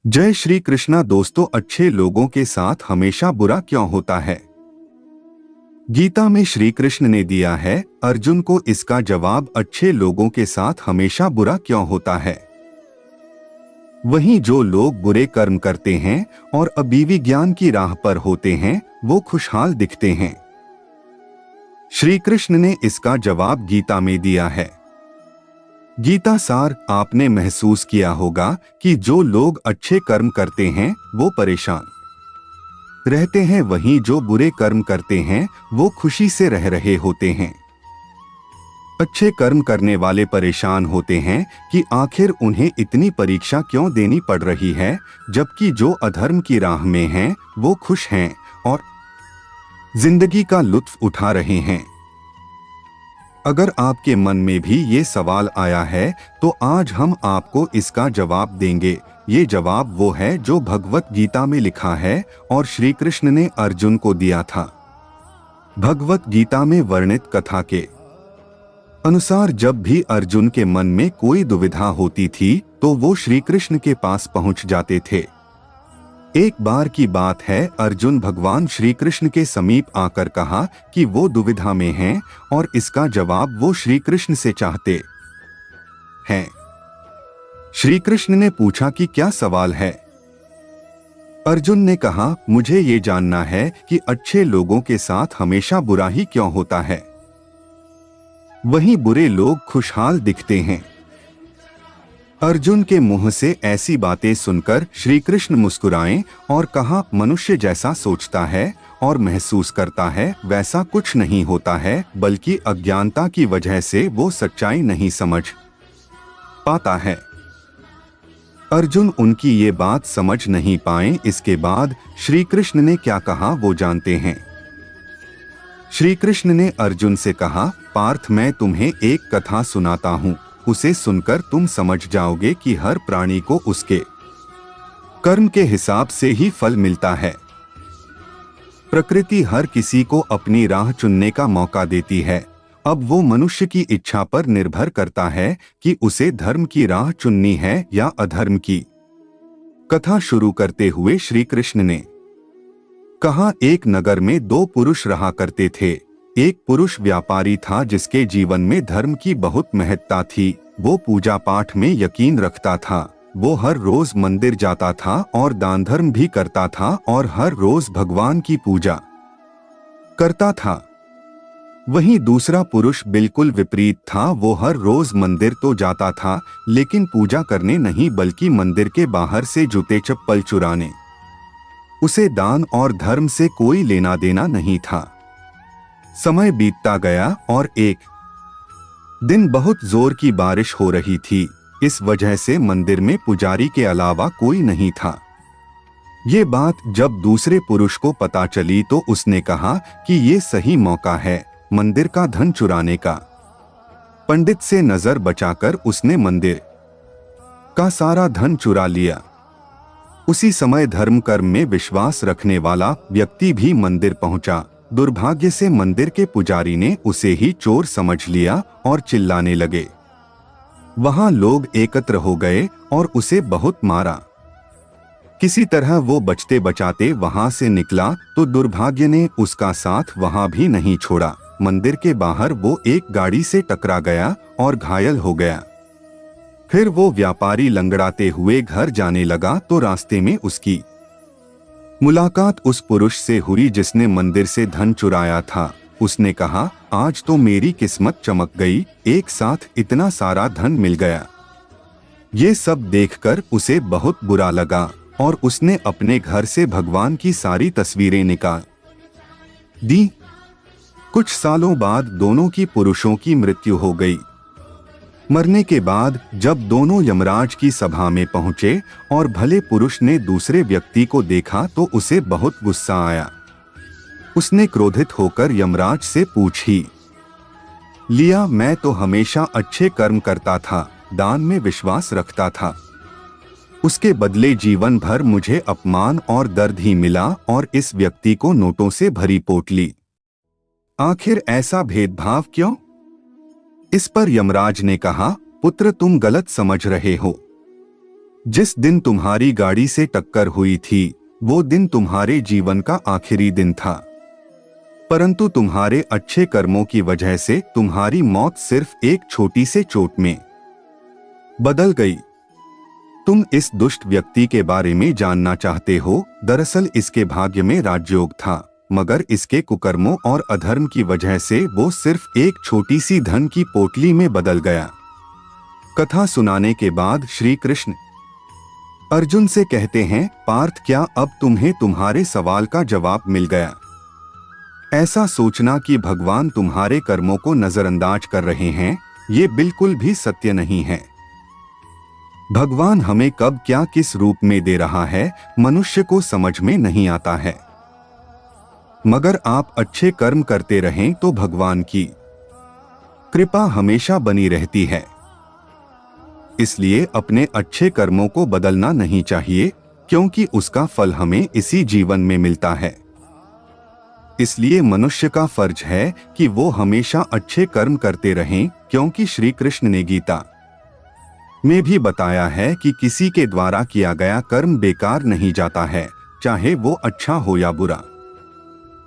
जय श्री कृष्णा दोस्तों, अच्छे लोगों के साथ हमेशा बुरा क्यों होता है? गीता में श्री कृष्ण ने दिया है अर्जुन को इसका जवाब, अच्छे लोगों के साथ हमेशा बुरा क्यों होता है। वहीं जो लोग बुरे कर्म करते हैं और अबीवी ज्ञान की राह पर होते हैं वो खुशहाल दिखते हैं। श्री कृष्ण ने इसका जवाब गीता में दिया है। गीता सार, आपने महसूस किया होगा कि जो लोग अच्छे कर्म करते हैं वो परेशान रहते हैं, वहीं जो बुरे कर्म करते हैं वो खुशी से रह रहे होते हैं। अच्छे कर्म करने वाले परेशान होते हैं कि आखिर उन्हें इतनी परीक्षा क्यों देनी पड़ रही है, जबकि जो अधर्म की राह में हैं वो खुश हैं और जिंदगी का लुत्फ उठा रहे हैं। अगर आपके मन में भी ये सवाल आया है तो आज हम आपको इसका जवाब देंगे। ये जवाब वो है जो भगवत गीता में लिखा है और श्री कृष्ण ने अर्जुन को दिया था। भगवत गीता में वर्णित कथा के अनुसार जब भी अर्जुन के मन में कोई दुविधा होती थी तो वो श्री कृष्ण के पास पहुंच जाते थे। एक बार की बात है, अर्जुन भगवान श्री कृष्ण के समीप आकर कहा कि वो दुविधा में हैं और इसका जवाब वो श्री कृष्ण से चाहते हैं। श्री कृष्ण ने पूछा कि क्या सवाल है। अर्जुन ने कहा, मुझे ये जानना है कि अच्छे लोगों के साथ हमेशा बुरा ही क्यों होता है, वहीं बुरे लोग खुशहाल दिखते हैं। अर्जुन के मुंह से ऐसी बातें सुनकर श्री कृष्ण मुस्कुराए और कहा, मनुष्य जैसा सोचता है और महसूस करता है वैसा कुछ नहीं होता है, बल्कि अज्ञानता की वजह से वो सच्चाई नहीं समझ पाता है। अर्जुन उनकी ये बात समझ नहीं पाए। इसके बाद श्री कृष्ण ने क्या कहा वो जानते हैं। श्री कृष्ण ने अर्जुन से कहा, पार्थ, मैं तुम्हें एक कथा सुनाता हूँ, उसे सुनकर तुम समझ जाओगे कि हर प्राणी को उसके कर्म के हिसाब से ही फल मिलता है। प्रकृति हर किसी को अपनी राह चुनने का मौका देती है। अब वो मनुष्य की इच्छा पर निर्भर करता है कि उसे धर्म की राह चुननी है या अधर्म की। कथा शुरू करते हुए श्री कृष्ण ने कहा, एक नगर में दो पुरुष रहा करते थे। एक पुरुष व्यापारी था जिसके जीवन में धर्म की बहुत महत्ता थी। वो पूजा पाठ में यकीन रखता था। वो हर रोज मंदिर जाता था और दान धर्म भी करता था और हर रोज भगवान की पूजा करता था। वहीं दूसरा पुरुष बिल्कुल विपरीत था। वो हर रोज मंदिर तो जाता था लेकिन पूजा करने नहीं, बल्कि मंदिर के बाहर से जूते चप्पल चुराने। उसे दान और धर्म से कोई लेना देना नहीं था। समय बीतता गया और एक दिन बहुत जोर की बारिश हो रही थी। इस वजह से मंदिर में पुजारी के अलावा कोई नहीं था। ये बात जब दूसरे पुरुष को पता चली तो उसने कहा कि ये सही मौका है मंदिर का धन चुराने का। पंडित से नजर बचाकर उसने मंदिर का सारा धन चुरा लिया। उसी समय धर्म कर्म में विश्वास रखने वाला व्यक्ति भी मंदिर पहुंचा। दुर्भाग्य से मंदिर के पुजारी ने उसे ही चोर समझ लिया और चिल्लाने लगे। वहां लोग एकत्र हो गए और उसे बहुत मारा। किसी तरह वो बचते बचाते वहां से निकला तो दुर्भाग्य ने उसका साथ वहां भी नहीं छोड़ा। मंदिर के बाहर वो एक गाड़ी से टकरा गया और घायल हो गया। फिर वो व्यापारी लंगड़ाते हुए घर जाने लगा तो रास्ते में उसकी मुलाकात उस पुरुष से हुई जिसने मंदिर से धन चुराया था। उसने कहा, आज तो मेरी किस्मत चमक गई, एक साथ इतना सारा धन मिल गया। ये सब देखकर उसे बहुत बुरा लगा और उसने अपने घर से भगवान की सारी तस्वीरें निकाल दी। कुछ सालों बाद दोनों की पुरुषों की मृत्यु हो गई। मरने के बाद जब दोनों यमराज की सभा में पहुंचे और भले पुरुष ने दूसरे व्यक्ति को देखा तो उसे बहुत गुस्सा आया। उसने क्रोधित होकर यमराज से पूछ ही लिया, मैं तो हमेशा अच्छे कर्म करता था, दान में विश्वास रखता था, उसके बदले जीवन भर मुझे अपमान और दर्द ही मिला और इस व्यक्ति को नोटों से भरी पोटली। आखिर ऐसा भेदभाव क्यों? इस पर यमराज ने कहा, पुत्र, तुम गलत समझ रहे हो। जिस दिन तुम्हारी गाड़ी से टक्कर हुई थी वो दिन तुम्हारे जीवन का आखिरी दिन था, परंतु तुम्हारे अच्छे कर्मों की वजह से तुम्हारी मौत सिर्फ एक छोटी से चोट में बदल गई। तुम इस दुष्ट व्यक्ति के बारे में जानना चाहते हो। दरअसल इसके भाग्य में राजयोग था, मगर इसके कुकर्मों और अधर्म की वजह से वो सिर्फ एक छोटी सी धन की पोटली में बदल गया। कथा सुनाने के बाद श्री कृष्ण अर्जुन से कहते हैं, पार्थ, क्या अब तुम्हें तुम्हारे सवाल का जवाब मिल गया? ऐसा सोचना कि भगवान तुम्हारे कर्मों को नजरअंदाज कर रहे हैं, ये बिल्कुल भी सत्य नहीं है। भगवान हमें कब क्या किस रूप में दे रहा है मनुष्य को समझ में नहीं आता है, मगर आप अच्छे कर्म करते रहें तो भगवान की कृपा हमेशा बनी रहती है। इसलिए अपने अच्छे कर्मों को बदलना नहीं चाहिए, क्योंकि उसका फल हमें इसी जीवन में मिलता है। इसलिए मनुष्य का फर्ज है कि वो हमेशा अच्छे कर्म करते रहें, क्योंकि श्री कृष्ण ने गीता में भी बताया है कि किसी के द्वारा किया गया कर्म बेकार नहीं जाता है, चाहे वो अच्छा हो या बुरा।